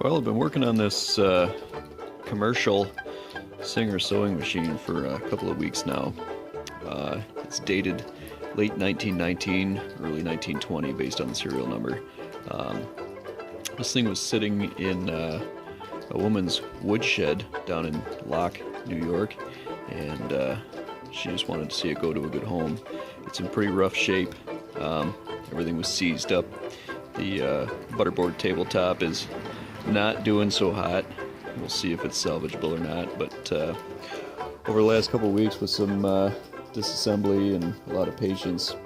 Well, I've been working on this commercial Singer sewing machine for a couple of weeks now. It's dated late 1919, early 1920 based on the serial number. This thing was sitting in a woman's woodshed down in Locke, New York, and she just wanted to see it go to a good home. It's in pretty rough shape. Everything was seized up. The butterboard tabletop is not doing so hot. We'll see if it's salvageable or not, but over the last couple of weeks with some disassembly and a lot of patience,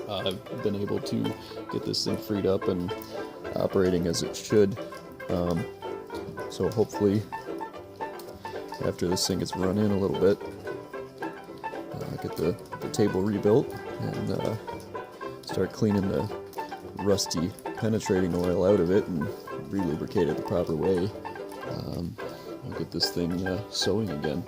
I've been able to get this thing freed up and operating as it should. So hopefully after this thing gets run in a little bit, get the table rebuilt and start cleaning the rusty penetrating oil out of it and re-lubricate it the proper way. I'll get this thing sewing again.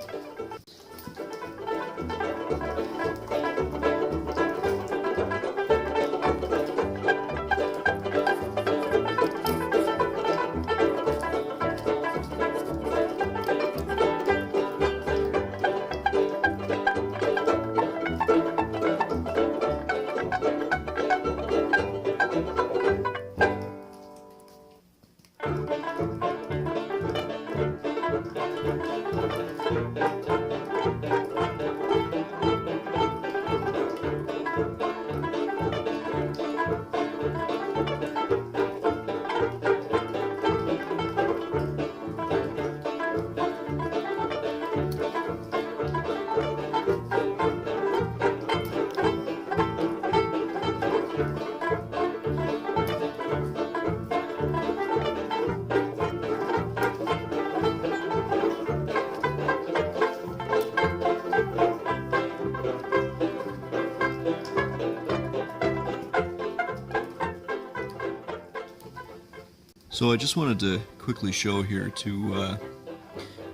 So I just wanted to quickly show here to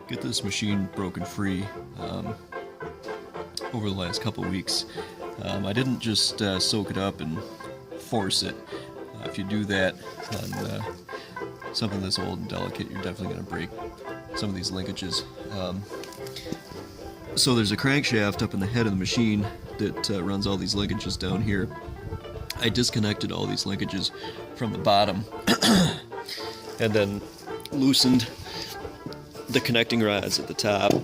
get this machine broken free over the last couple of weeks. I didn't just soak it up and force it. If you do that on something this old and delicate, you're definitely going to break some of these linkages. So there's a crankshaft up in the head of the machine that runs all these linkages down here. I disconnected all these linkages from the bottom and then loosened the connecting rods at the top. I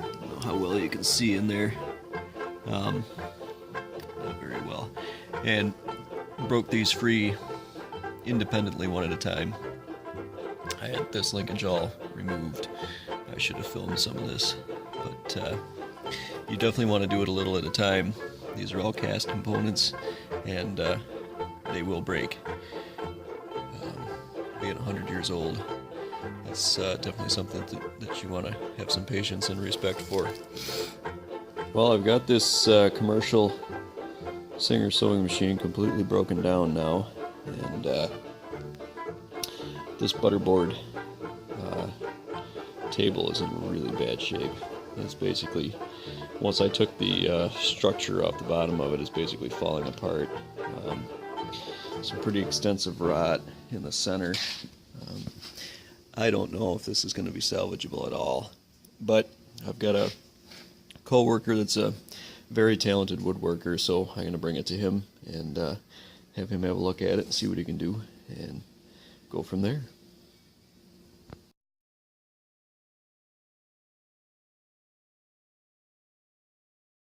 don't know how well you can see in there. Not very well. And broke these free independently one at a time. I had this linkage all removed. I should have filmed some of this, but you definitely want to do it a little at a time. These are all cast components, and they will break. Being 100 years old, that's definitely something that you want to have some patience and respect for. Well, I've got this commercial Singer sewing machine completely broken down now, and this butterboard table is in really bad shape. It's basically, once I took the structure off the bottom of it, it's basically falling apart. Some pretty extensive rot in the center. I don't know if this is going to be salvageable at all, but I've got a co-worker that's a very talented woodworker, so I'm going to bring it to him and have him have a look at it and see what he can do and go from there.